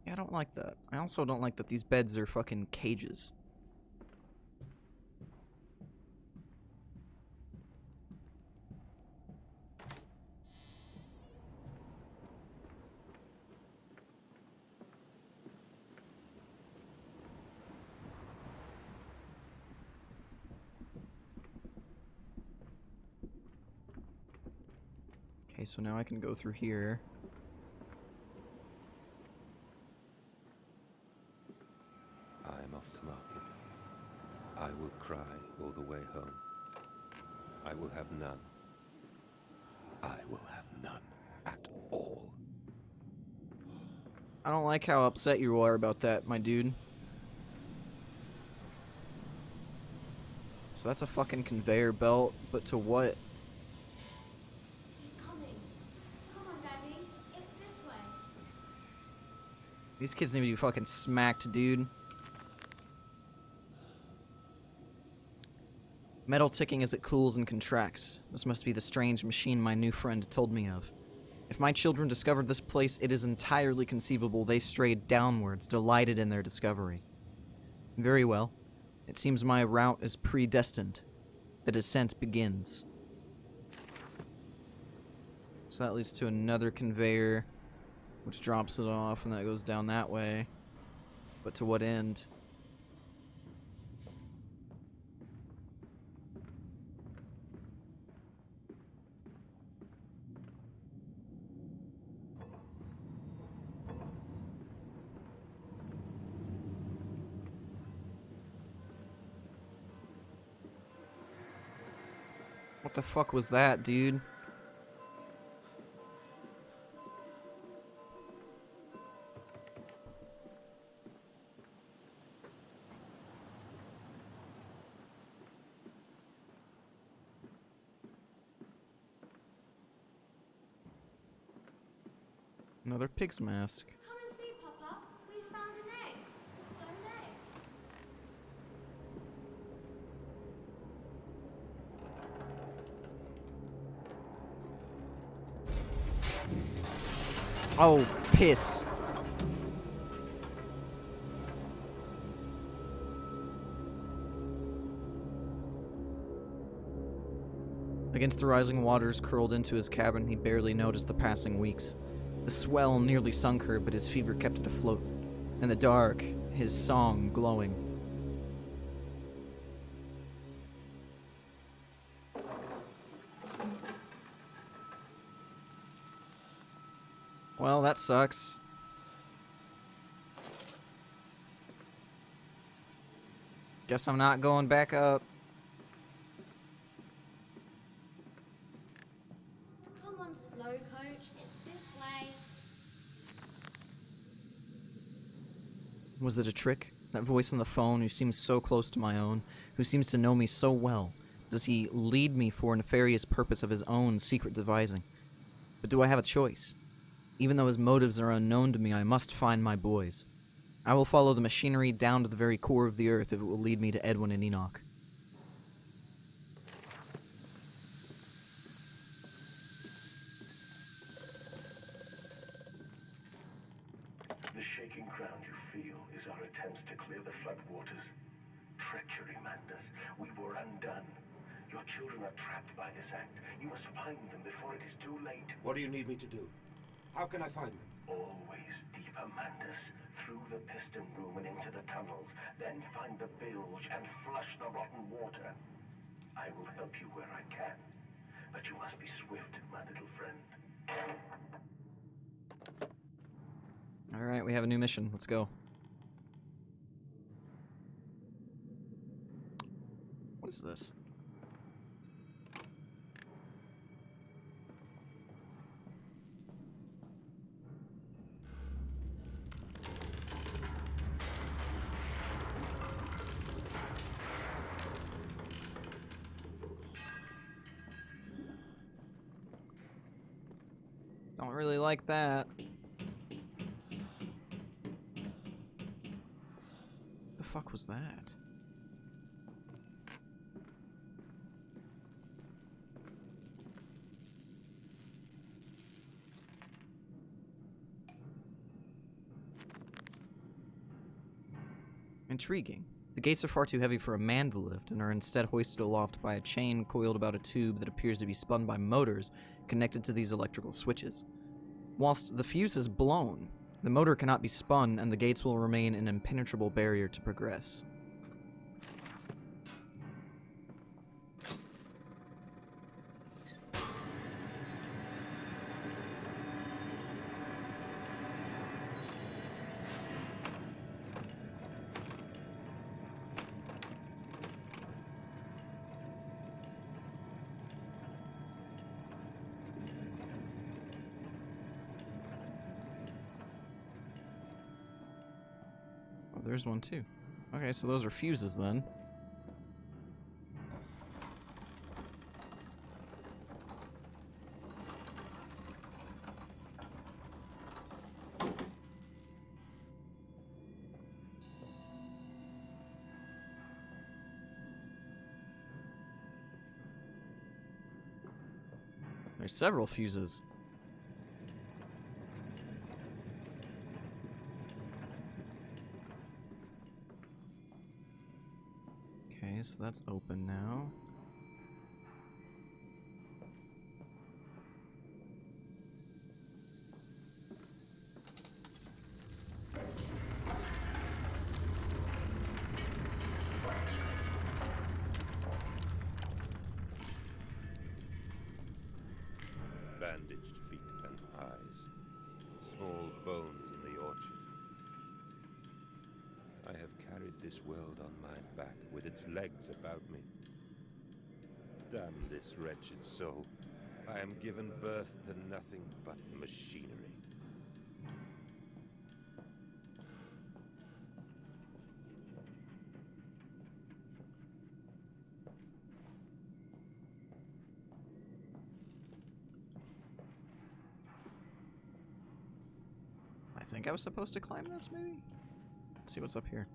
Yeah, I don't like that. I also don't like that these beds are fucking cages. Okay, so now I can go through here. I am off to market. I will cry all the way home. I will have none. I will have none at all. I don't like how upset you are about that, my dude. So that's a fucking conveyor belt, but to what? He's coming. Come on, Daddy. It's this way. These kids need to be fucking smacked, dude. Metal ticking as it cools and contracts. This must be the strange machine my new friend told me of. If my children discovered this place, it is entirely conceivable they strayed downwards, delighted in their discovery. Very well. It seems my route is predestined. The descent begins. So that leads to another conveyor, which drops it off, and that goes down that way. But to what end? What the fuck was that, dude? Another pig's mask. Come and see, Papa. We found an egg. A stone egg. Oh, piss. Against the rising waters curled into his cabin, he barely noticed the passing weeks. The swell nearly sunk her, but his fever kept it afloat. In the dark, his song glowing. Well, that sucks. Guess I'm not going back up. Come on, slow coach. It's this way. Was it a trick? That voice on the phone who seems so close to my own, who seems to know me so well. Does he lead me for a nefarious purpose of his own secret devising? But do I have a choice? Even though his motives are unknown to me, I must find my boys. I will follow the machinery down to the very core of the earth if it will lead me to Edwin and Enoch. The shaking ground you feel is our attempts to clear the flood waters. Treachery, madness. We were undone. Your children are trapped by this act. You must find them before it is too late. What do you need me to do? How can I find them? Always deeper, Mandus. Through the piston room and into the tunnels. Then find the bilge and flush the rotten water. I will help you where I can. But you must be swift, my little friend. Alright, we have a new mission. Let's go. What is this? Don't really like that. The fuck was that? Intriguing. The gates are far too heavy for a man to lift and are instead hoisted aloft by a chain coiled about a tube that appears to be spun by motors connected to these electrical switches. Whilst the fuse is blown, the motor cannot be spun and the gates will remain an impenetrable barrier to progress. There's one too. Okay, so those are fuses then. There's several fuses. Okay, so that's open now. Bandaged feet and eyes. Small bones in the orchard. I have carried this world on my back with its legs about me. Damn this wretched soul. I am given birth to nothing but machinery. I think I was supposed to climb this, maybe? Let's see what's up here.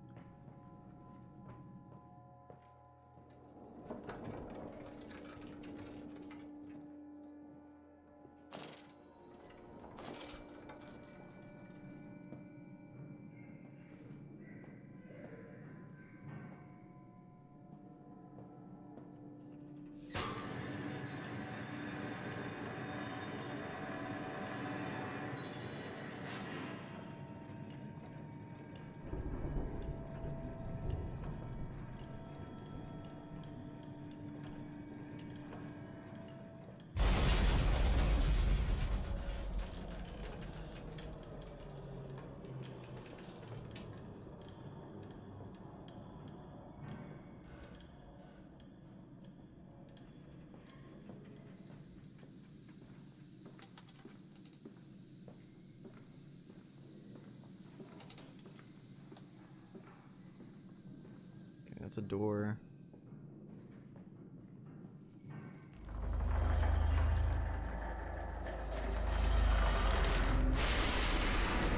That's a door.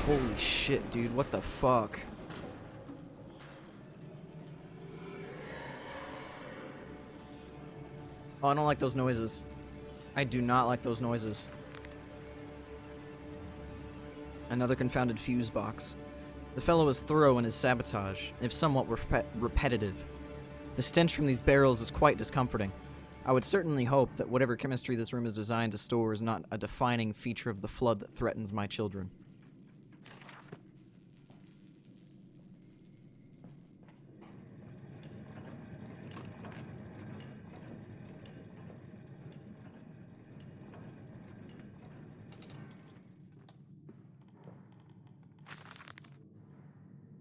Holy shit, dude. What the fuck? Oh, I don't like those noises. I do not like those noises. Another confounded fuse box. The fellow is thorough in his sabotage, if somewhat repetitive. The stench from these barrels is quite discomforting. I would certainly hope that whatever chemistry this room is designed to store is not a defining feature of the flood that threatens my children.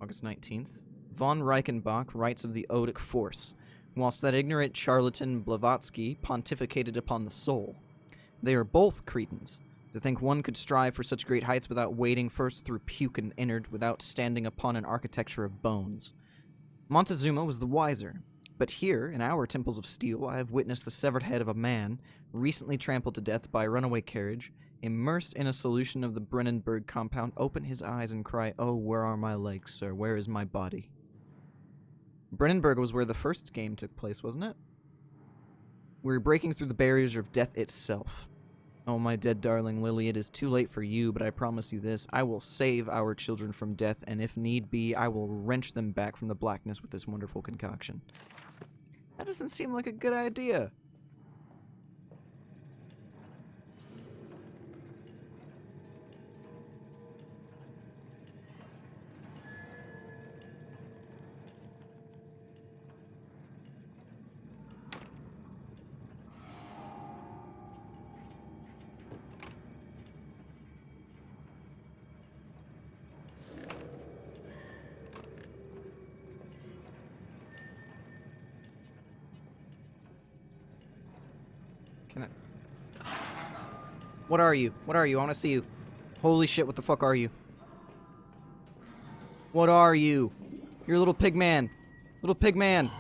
August 19th. Von Reichenbach writes of the Odic force, whilst that ignorant charlatan Blavatsky pontificated upon the soul. They are both cretins. To think one could strive for such great heights without wading first through puke and innard, without standing upon an architecture of bones. Montezuma was the wiser, but here, in our temples of steel, I have witnessed the severed head of a man, recently trampled to death by a runaway carriage, immersed in a solution of the Brennenburg compound, open his eyes and cry, "Oh, where are my legs, sir? Where is my body?" Brennenburg was where the first game took place, wasn't it? We were breaking through the barriers of death itself. Oh, my dead darling Lily, it is too late for you, but I promise you this. I will save our children from death, and if need be, I will wrench them back from the blackness with this wonderful concoction. That doesn't seem like a good idea. Can I... What are you? What are you? I want to see you. Holy shit, what the fuck are you? What are you? You're a little pig man. Little pig man.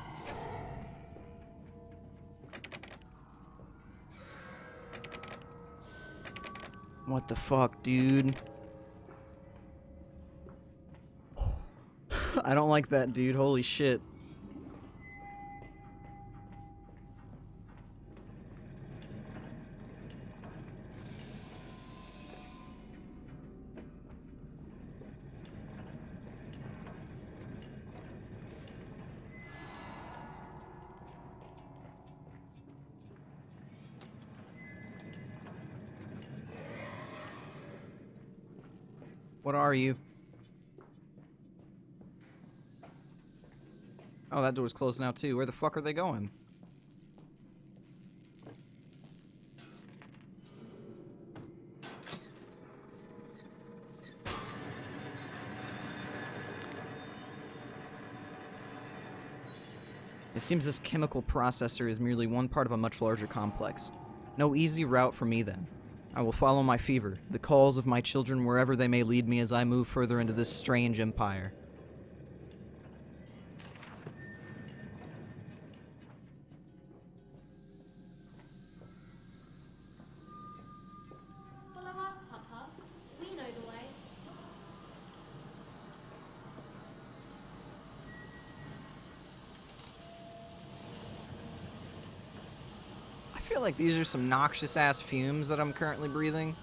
What the fuck, dude? I don't like that, dude. Holy shit. What are you? Oh, that door's closed now too. Where the fuck are they going? It seems this chemical processor is merely one part of a much larger complex. No easy route for me then. I will follow my fever, the calls of my children wherever they may lead me as I move further into this strange empire. Follow us, Papa. We know the way. I feel like these are some noxious ass fumes that I'm currently breathing.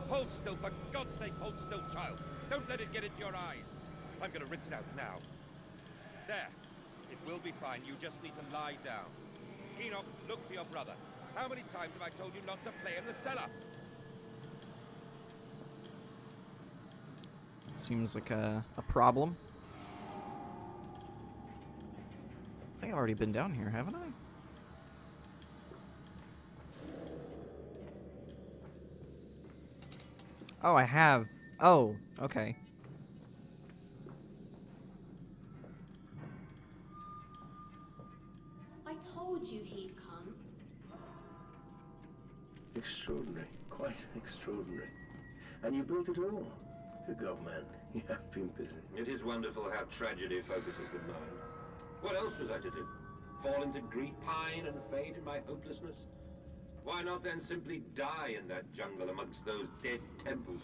Hold still, for God's sake, hold still, child. Don't let it get into your eyes. I'm gonna rinse it out now. There. It will be fine. You just need to lie down. Enoch, look to your brother. How many times have I told you not to play in the cellar? Seems like a problem. I think I've already been down here, haven't I? Oh, I have. Oh, okay. I told you he'd come. Extraordinary. Quite extraordinary. And you built it all. Good God, man. You have been busy. It is wonderful how tragedy focuses the mind. What else was I to do? Fall into grief, pine, and fade in my hopelessness? Why not then simply die in that jungle amongst those dead temples?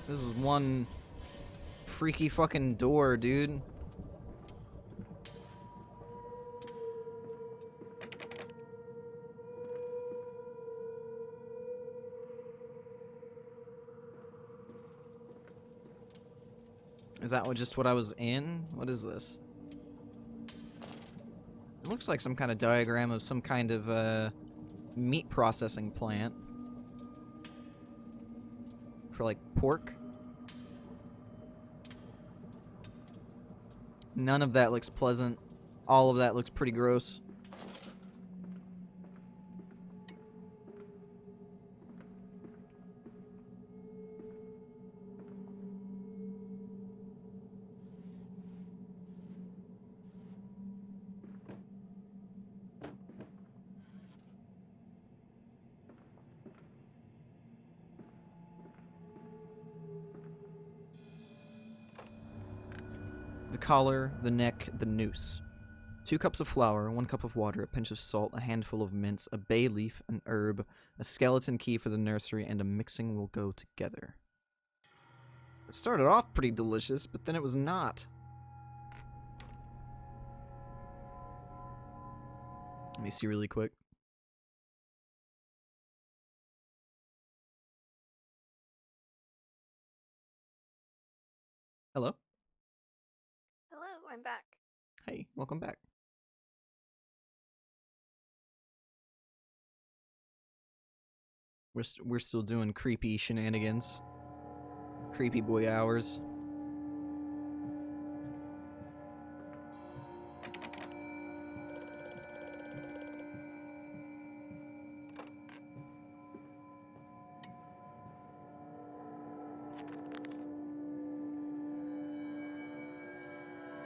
This is one freaky fucking door, dude. Is that just what I was in? What is this? It looks like some kind of diagram of some kind of meat processing plant. For like pork. None of that looks pleasant. All of that looks pretty gross. The collar, the neck, the noose. 2 cups of flour, 1 cup of water, a pinch of salt, a handful of mince, a bay leaf, an herb, a skeleton key for the nursery, and a mixing will go together. It started off pretty delicious, but then it was not. Let me see really quick. Hello? Hello, I'm back. Hey, welcome back. We're still doing creepy shenanigans. Creepy boy hours.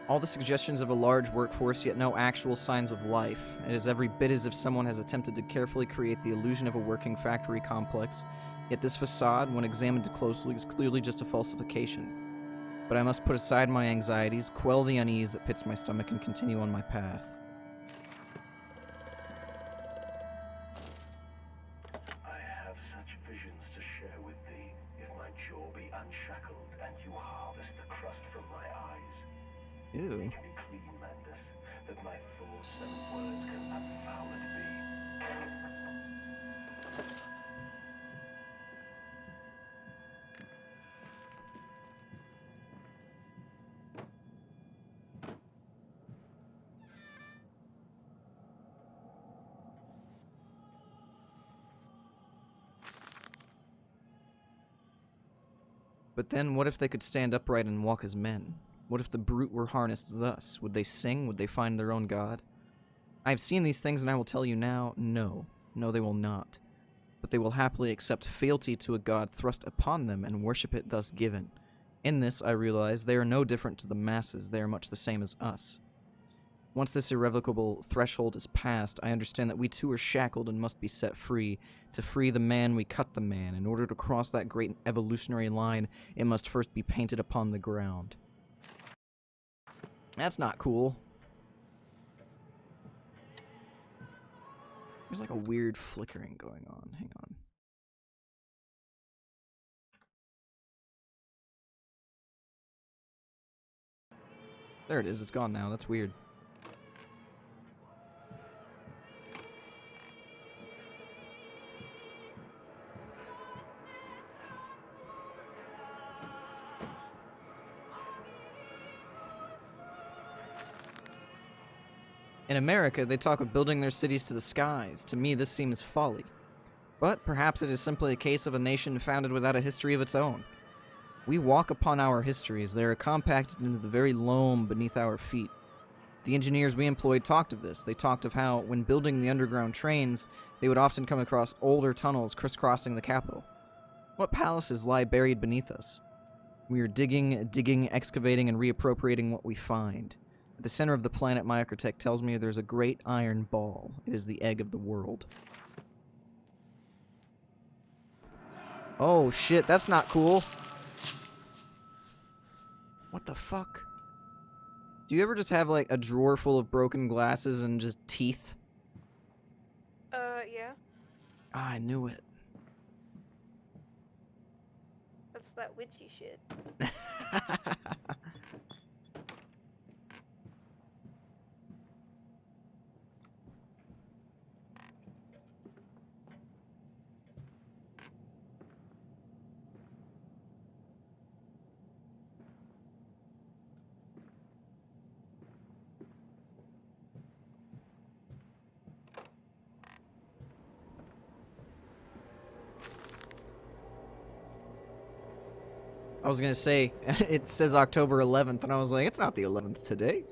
All the suggestions of a large workforce, yet no actual signs of life. It is every bit as if someone has attempted to carefully create the illusion of a working factory complex, yet this facade, when examined closely, is clearly just a falsification. But I must put aside my anxieties, quell the unease that pits my stomach, and continue on my path. I have such visions to share with thee, if my jaw be unshackled and you harvest the crust from my eyes. Ew. Make me clean, Mandus, that my thoughts and words can unfouled be. But then, what if they could stand upright and walk as men? What if the brute were harnessed thus? Would they sing? Would they find their own god? I have seen these things, and I will tell you now, no. No, they will not. But they will happily accept fealty to a god thrust upon them and worship it thus given. In this, I realize, they are no different to the masses. They are much the same as us. Once this irrevocable threshold is passed, I understand that we too are shackled and must be set free. To free the man, we cut the man. In order to cross that great evolutionary line, it must first be painted upon the ground. That's not cool. There's like a weird flickering going on. Hang on. There it is. It's gone now. That's weird. In America, they talk of building their cities to the skies. To me, this seems folly. But perhaps it is simply a case of a nation founded without a history of its own. We walk upon our histories. They are compacted into the very loam beneath our feet. The engineers we employed talked of this. They talked of how, when building the underground trains, they would often come across older tunnels crisscrossing the capital. What palaces lie buried beneath us? We are digging, excavating, and reappropriating what we find. At the center of the planet, my architect tells me there's a great iron ball. It is the egg of the world. Oh shit, that's not cool. What the fuck? Do you ever just have like a drawer full of broken glasses and just teeth? Yeah. Ah, I knew it. That's that witchy shit. I was gonna say, it says October 11th, and I was like, it's not the 11th today.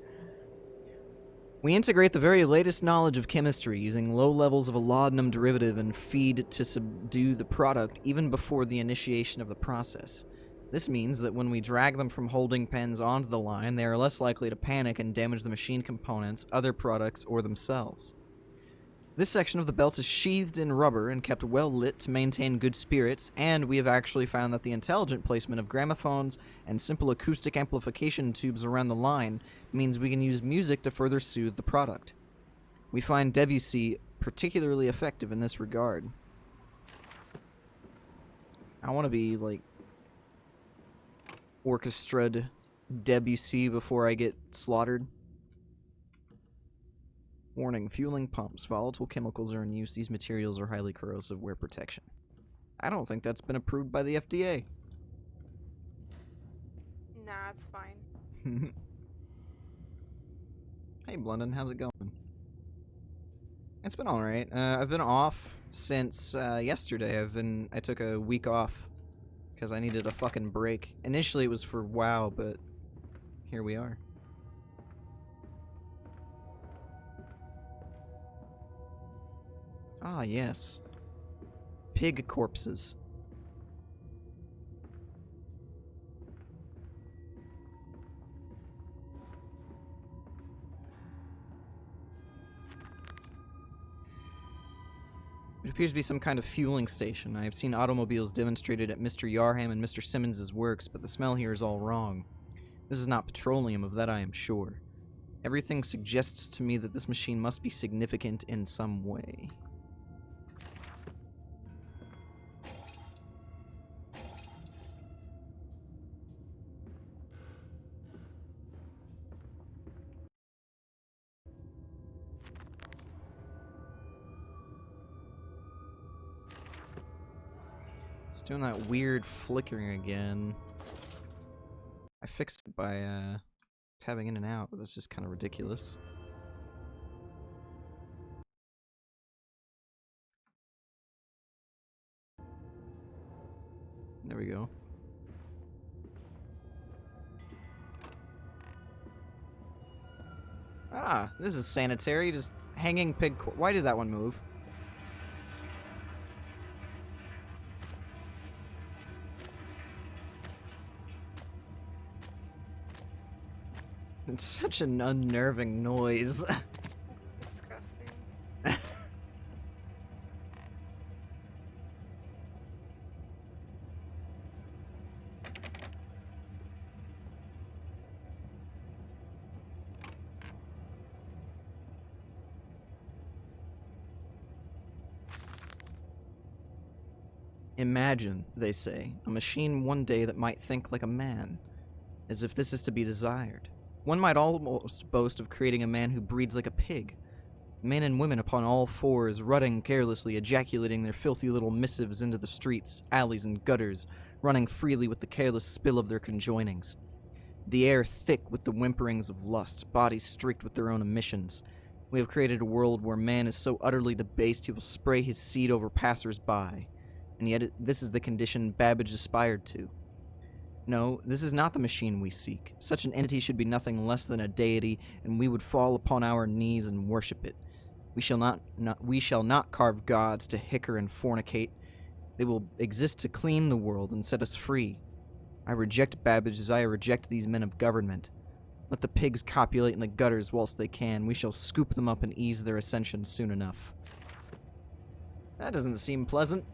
We integrate the very latest knowledge of chemistry using low levels of a laudanum derivative and feed to subdue the product even before the initiation of the process. This means that when we drag them from holding pens onto the line, they are less likely to panic and damage the machine components, other products, or themselves. This section of the belt is sheathed in rubber and kept well lit to maintain good spirits, and we have actually found that the intelligent placement of gramophones and simple acoustic amplification tubes around the line means we can use music to further soothe the product. We find Debussy particularly effective in this regard. I want to be, like, orchestraed Debussy before I get slaughtered. Warning, fueling pumps. Volatile chemicals are in use. These materials are highly corrosive. Wear protection. I don't think that's been approved by the FDA. Nah, it's fine. Hey, Blendon, how's it going? It's been alright. I've been off since yesterday. I took a week off because I needed a fucking break. Initially it was for WoW, but here we are. Ah, yes. Pig corpses. It appears to be some kind of fueling station. I have seen automobiles demonstrated at Mr. Yarham and Mr. Simmons's works, but the smell here is all wrong. This is not petroleum, of that I am sure. Everything suggests to me that this machine must be significant in some way. It's doing that weird flickering again. I fixed it by tabbing in and out, but that's just kind of ridiculous. There we go. Ah, this is sanitary. Just hanging pig. Why did that one move? It's such an unnerving noise. Disgusting. Imagine, they say, a machine one day that might think like a man, as if this is to be desired. One might almost boast of creating a man who breeds like a pig. Men and women upon all fours, rutting carelessly, ejaculating their filthy little missives into the streets, alleys, and gutters, running freely with the careless spill of their conjoinings. The air thick with the whimperings of lust, bodies streaked with their own emissions. We have created a world where man is so utterly debased he will spray his seed over passers-by. And yet this is the condition Babbage aspired to. No, this is not the machine we seek. Such an entity should be nothing less than a deity, and we would fall upon our knees and worship it. We shall not carve gods to hicker and fornicate. They will exist to clean the world and set us free. I reject Babbage as I reject these men of government. Let the pigs copulate in the gutters whilst they can. We shall scoop them up and ease their ascension soon enough. That doesn't seem pleasant.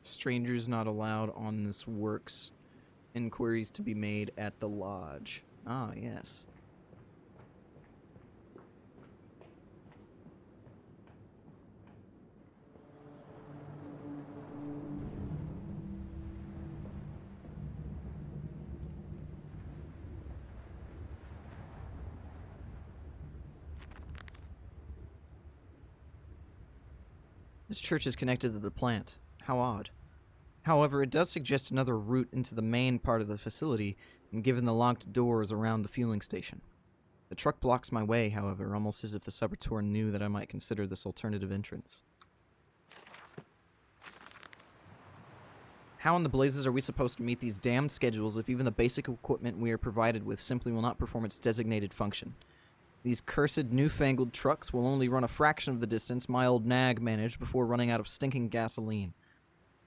Strangers not allowed on this works. Inquiries to be made at the lodge. Ah, yes. This church is connected to the plant. How odd. However, it does suggest another route into the main part of the facility, and given the locked doors around the fueling station. The truck blocks my way, however, almost as if the saboteur knew that I might consider this alternative entrance. How in the blazes are we supposed to meet these damned schedules if even the basic equipment we are provided with simply will not perform its designated function? These cursed newfangled trucks will only run a fraction of the distance my old nag managed before running out of stinking gasoline.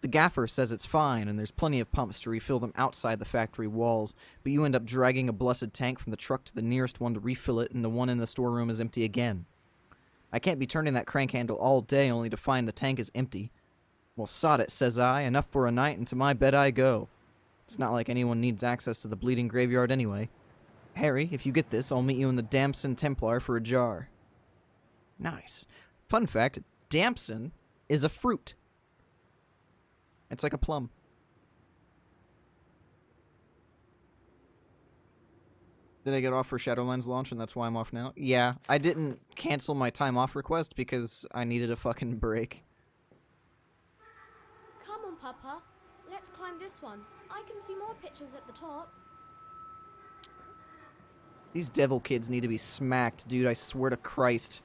The gaffer says it's fine, and there's plenty of pumps to refill them outside the factory walls, but you end up dragging a blessed tank from the truck to the nearest one to refill it, and the one in the storeroom is empty again. I can't be turning that crank handle all day only to find the tank is empty. Well, sod it, says I, enough for a night, and to my bed I go. It's not like anyone needs access to the bleeding graveyard anyway. Harry, if you get this, I'll meet you in the Damson Templar for a jar. Nice. Fun fact, damson is a fruit. It's like a plum. Did I get off for Shadowlands launch and that's why I'm off now? Yeah, I didn't cancel my time off request because I needed a fucking break. Come on, Papa. Let's climb this one. I can see more pictures at the top. These devil kids need to be smacked, dude, I swear to Christ.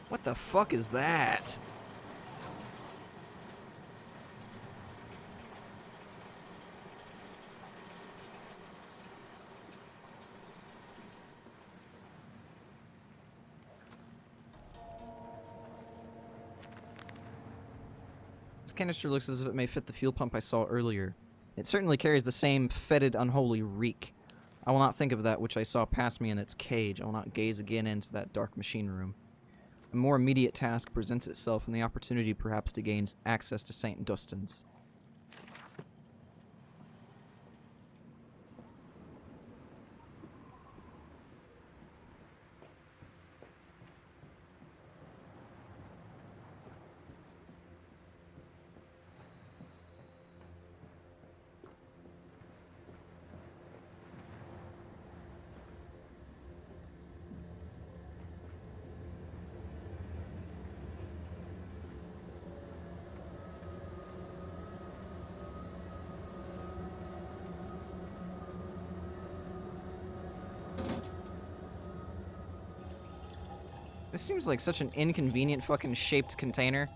What the fuck is that? This canister looks as if it may fit the fuel pump I saw earlier. It certainly carries the same fetid, unholy reek. I will not think of that which I saw pass me in its cage. I will not gaze again into that dark machine room. A more immediate task presents itself in the opportunity perhaps to gain access to St. Dunstan's. This seems like such an inconvenient fucking shaped container.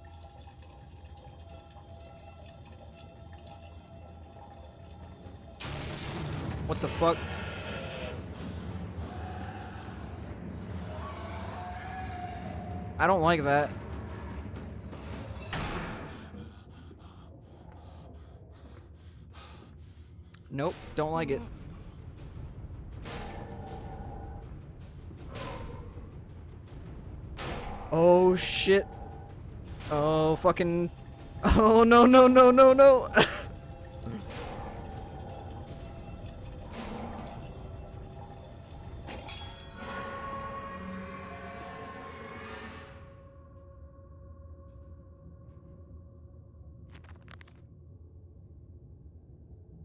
What the fuck? I don't like that. Nope, don't like it. Oh shit. Oh fucking. Oh no no no no no.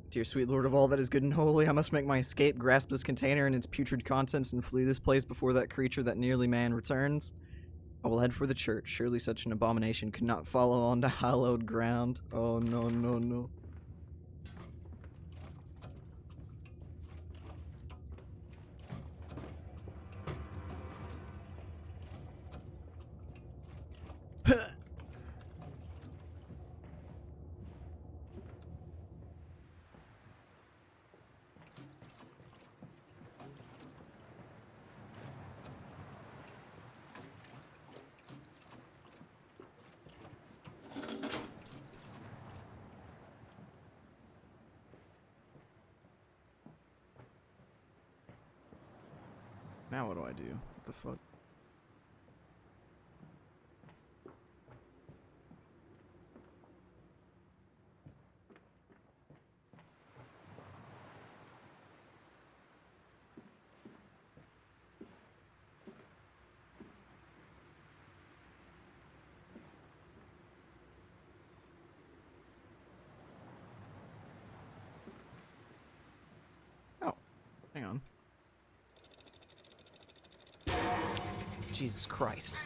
Dear sweet lord of all that is good and holy, I must make my escape, grasp this container and its putrid contents, and flee this place before that creature that nearly man returns. I will head for the church. Surely such an abomination could not follow on to hallowed ground. Oh no no no. Now what do I do? What the fuck? Jesus Christ.